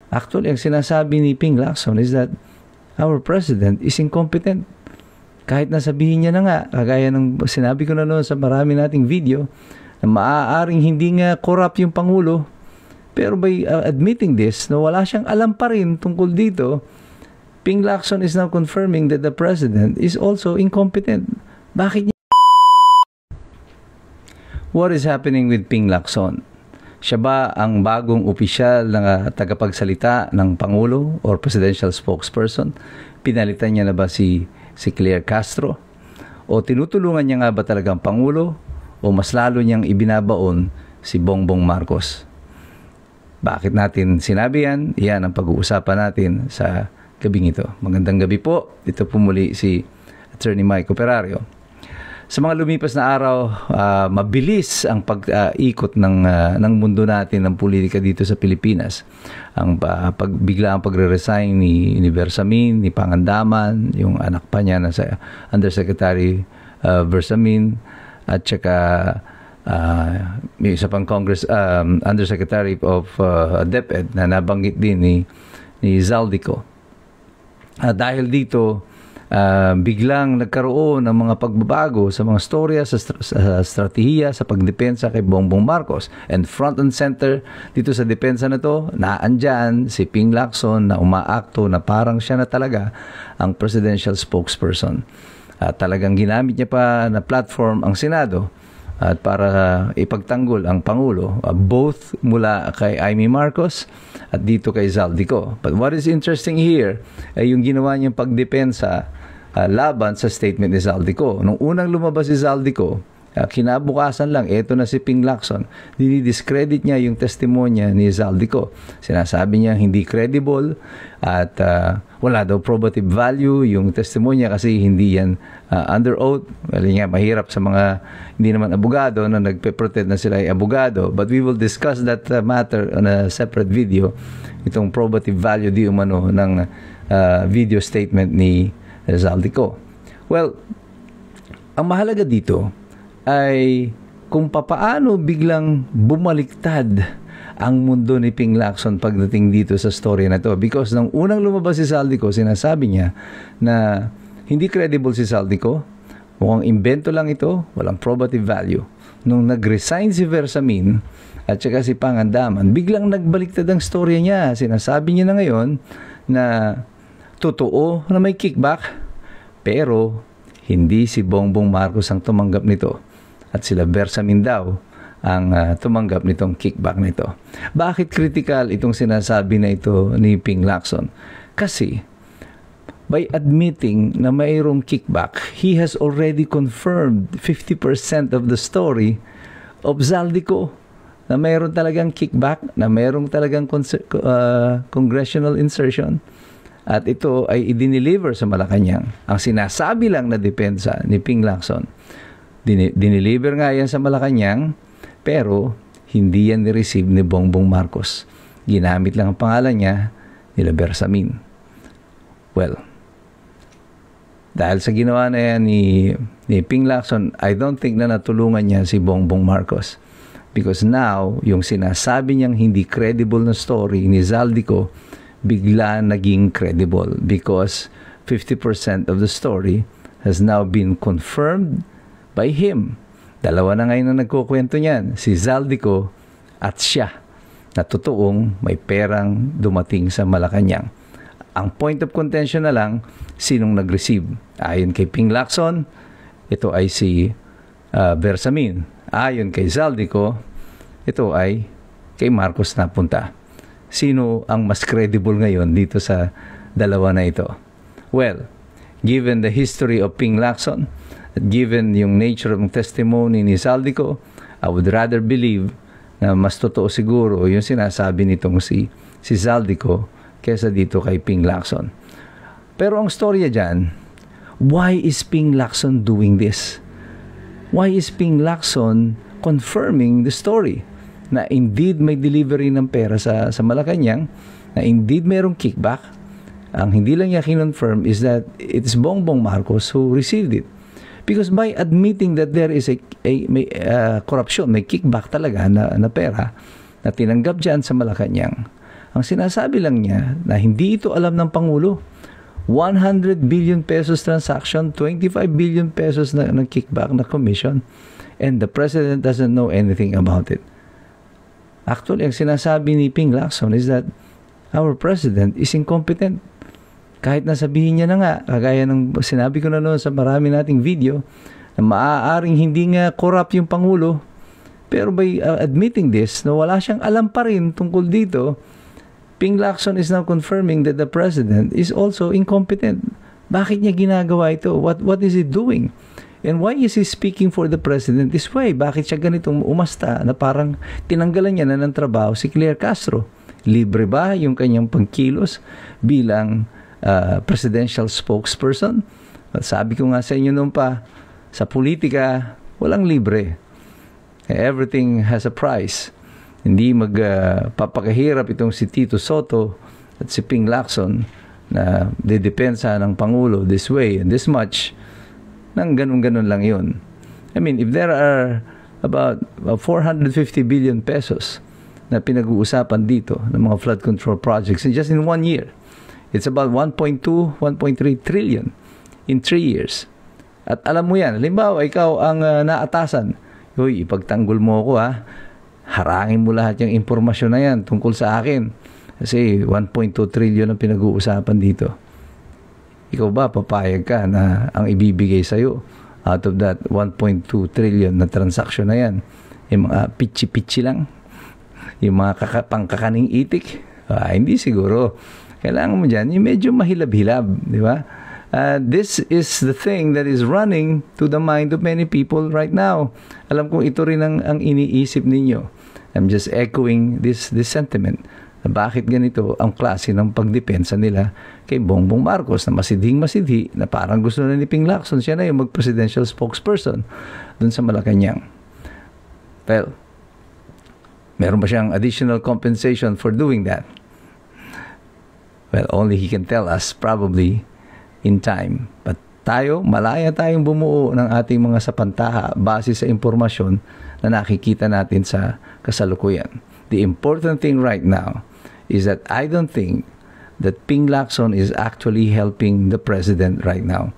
Actually, ang sinasabi ni Ping Lacson is that our president is incompetent. Kahit nasabihin niya na nga, kagaya ng sinabi ko na noon sa marami nating video, na maaaring hindi nga corrupt yung Pangulo, pero by admitting this, na wala siyang alam pa rin tungkol dito, Ping Lacson is now confirming that the president is also incompetent. Bakit niya? What is happening with Ping Lacson? Siya ba ang bagong opisyal na tagapagsalita ng Pangulo or presidential spokesperson? Pinalitan niya na ba si Claire Castro? O tinutulungan niya nga ba talagang Pangulo? O mas lalo niyang ibinabaon si Bongbong Marcos? Bakit natin sinabi yan? Yan ang pag-uusapan natin sa gabing ito. Magandang gabi po. Ito po muli si Attorney Mike Operario. Sa mga lumipas na araw, mabilis ang pag-ikot ng mundo natin ng politika dito sa Pilipinas. Ang bigla ang pagre-resign ni Bersamin, ni Pangandaman, yung anak pa niya na sa Undersecretary Bersamin, at saka may isa pang Undersecretary of DepEd na nabanggit din ni Zaldico. Dahil dito, biglang nagkaroon ng mga pagbabago sa mga storya, sa strategiya, sa pagdepensa kay Bongbong Marcos. And front and center dito sa depensa na to, naandyan si Ping Lacson na umaakto na parang siya na talaga ang presidential spokesperson. Talagang ginamit niya pa na platform ang Senado at para ipagtanggol ang Pangulo, both mula kay Amy Marcos at dito kay Zaldico. But what is interesting here ay yung ginawa niyang pagdepensa laban sa statement ni Zaldico. Nung unang lumabas si Zaldico, kinabukasan lang, eto na si Ping Lacson, dinidiscredit niya yung testimonya ni Zaldico. Sinasabi niya hindi credible at wala daw probative value yung testimonya kasi hindi yan under oath. Well, nga, mahirap sa mga hindi naman abogado na nagpe-pretend na sila ay abogado. But we will discuss that matter on a separate video. Itong probative value di umano ng video statement ni Zaldico. Well, ang mahalaga dito ay kung papaano biglang bumaliktad ang mundo ni Ping Lacson pagdating dito sa story na to. Because nung unang lumabas si Zaldico, sinasabi niya na hindi credible si Zaldico, mukhang invento lang ito, walang probative value. Nung nag-resign si Bersamin at saka si Pangandaman, biglang nagbaliktad ang story niya. Sinasabi niya na ngayon na totoo na may kickback, pero hindi si Bongbong Marcos ang tumanggap nito at sila Bersamin daw ang tumanggap nitong kickback nito. Bakit critical itong sinasabi na ito ni Ping Lacson? Kasi by admitting na mayroong kickback, he has already confirmed 50% of the story of Zaldico, na mayroon talagang kickback, na mayroong talagang congressional insertion. At ito ay idineliver sa Malacanang. Ang sinasabi lang na depensa ni Ping Lacson, dineliver nga yan sa Malacanang, pero hindi yan ni-receive ni Bongbong Marcos. Ginamit lang ang pangalan niya, nila Bersamin. Well, dahil sa ginawa na yan ni Ping Lacson, I don't think na natulungan niya si Bongbong Marcos. Because now, yung sinasabi niyang hindi credible na story ni Zaldico, bigla naging credible because 50% of the story has now been confirmed by him. Dalawa na ngayon na nagkukwento niyan, si Zaldico at siya, na totoong may perang dumating sa Malacanang. Ang point of contention na lang, sinong nag-receive? Ayon kay Ping Lacson, ito ay si Bersamin. Ayon kay Zaldico, ito ay kay Marcos napunta. Sino ang mas credible ngayon dito sa dalawa na ito? Well, given the history of Ping Lacson, at given yung nature of testimony ni Zaldico, I would rather believe na mas totoo siguro yung sinasabi nitong si Zaldico kesa dito kay Ping Lacson. Pero ang storya dyan, why is Ping Lacson doing this? Why is Ping Lacson confirming the story? Na indeed may delivery ng pera sa Malacanang, na indeed mayroong kickback. Ang hindi lang niya kinonfirm is that it's Bongbong Marcos who received it. Because by admitting that there is may corruption, may kickback talaga na pera na tinanggap dyan sa Malacanang, Ang sinasabi lang niya na hindi ito alam ng Pangulo. 100 billion pesos transaction, 25 billion pesos na kickback na commission, and the President doesn't know anything about it. Actually, ang sinasabi ni Ping Lacson is that our President is incompetent. Kahit nasabihin niya na nga, kagaya ng sinabi ko na noon sa marami nating video, na maaaring hindi nga corrupt yung Pangulo, pero by admitting this, na wala siyang alam pa rin tungkol dito, Ping Lacson is now confirming that the President is also incompetent. Bakit niya ginagawa ito? What is he doing? And why is he speaking for the President this way? Bakit siya ganitong umasta na parang tinanggalan niya na ng trabaho si Claire Castro? Libre ba yung kanyang pagkilos bilang presidential spokesperson? Sabi ko nga sa inyo noon pa, sa politika, walang libre. Everything has a price. Hindi magpapakahirap itong si Tito Soto at si Ping Lacson na didepensa ng Pangulo this way and this much, nang ganun-ganun lang yun. I mean, if there are about 450 billion pesos na pinag-uusapan dito ng mga flood control projects just in 1 year, it's about 1.2, 1.3 trillion in 3 years. At alam mo yan, halimbawa, ikaw ang naatasan, uy, ipagtanggol mo ako harangin mo lahat yung impormasyon na yan tungkol sa akin. Kasi 1.2 trillion ang pinag-uusapan dito. Ikaw ba, papayag ka na ang ibibigay sa'yo out of that 1.2 trillion na transaction na yan? Yung mga pitchi-pitchi lang? Yung mga pangkakaning itik? Hindi siguro. Kailangan mo dyan, yung medyo mahilab-hilab, di ba? This is the thing that is running to the mind of many people right now. Alam kong ito rin ang iniisip ninyo. I'm just echoing this sentiment. Na bakit ganito ang klase ng pagdepensa nila kay Bongbong Marcos na masidhing-masidhi na parang gusto na ni Ping Lacson siya na yung mag-presidential spokesperson dun sa Malacanang. Well, meron ba siyang additional compensation for doing that? Well, only he can tell us probably in time. But tayo, malaya tayong bumuo ng ating mga sapantaha base sa impormasyon na nakikita natin sa kasalukuyan. The important thing right now is that I don't think that Ping Lacson is actually helping the President right now.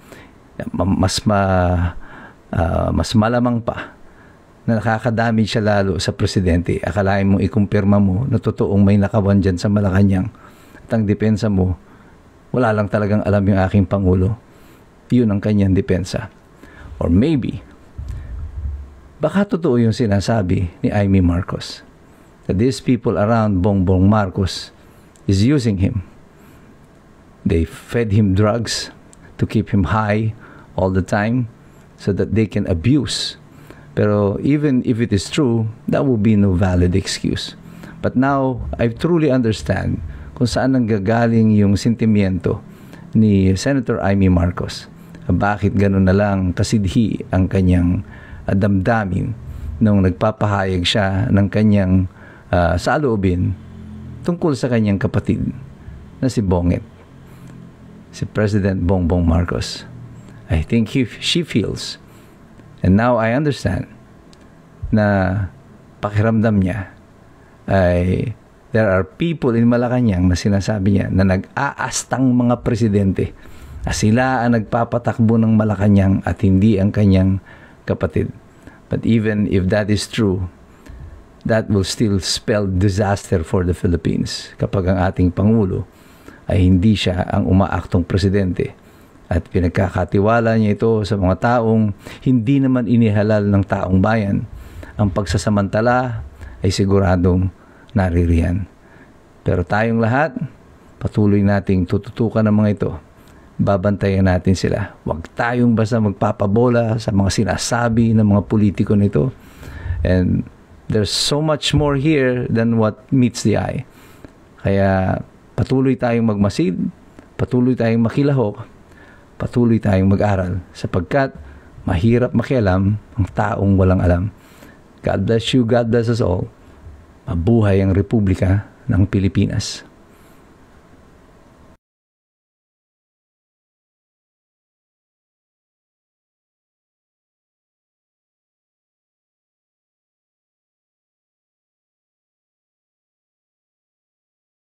Mas malamang pa na nakakadamage siya lalo sa Presidente. Akalain mong ikumpirma mo na totoong may nakawan dyan sa Malacanang. At ang depensa mo, wala lang talagang alam yung aking Pangulo. Yun ang kanyang depensa. Or maybe, baka totoo yung sinasabi ni Amy Marcos that these people around Bongbong Marcos is using him. They fed him drugs to keep him high all the time so that they can abuse. Pero even if it is true, that will be no valid excuse. But now, I truly understand kung saan nanggagaling yung sentimiento ni Senator Amy Marcos. Bakit gano'n na lang kasidhi ang kanyang damdamin nung nagpapahayag siya ng kanyang saloobin tungkol sa kanyang kapatid na si Bonget, si President Bongbong Marcos. I think she feels, and now I understand, na pakiramdam niya ay there are people in Malacanang na sinasabi niya na nag-aastang mga presidente na sila ang nagpapatakbo ng Malacanang at hindi ang kanyang kapatid. But even if that is true, that will still spell disaster for the Philippines kapag ang ating Pangulo ay hindi siya ang umaaktong presidente at pinagkakatiwala niya ito sa mga taong hindi naman inihalal ng taong bayan. Ang pagsasamantala ay siguradong naririyan. Pero tayong lahat, patuloy nating tututukan ng mga ito. Babantayan natin sila. Huwag tayong basta magpapabola sa mga sinasabi ng mga politiko nito. And there's so much more here than what meets the eye. Kaya patuloy tayong magmasid, patuloy tayong makilahok, patuloy tayong mag-aral sapagkat mahirap makialam ang taong walang alam. God bless you, God bless us all. Mabuhay ang Republika ng Pilipinas.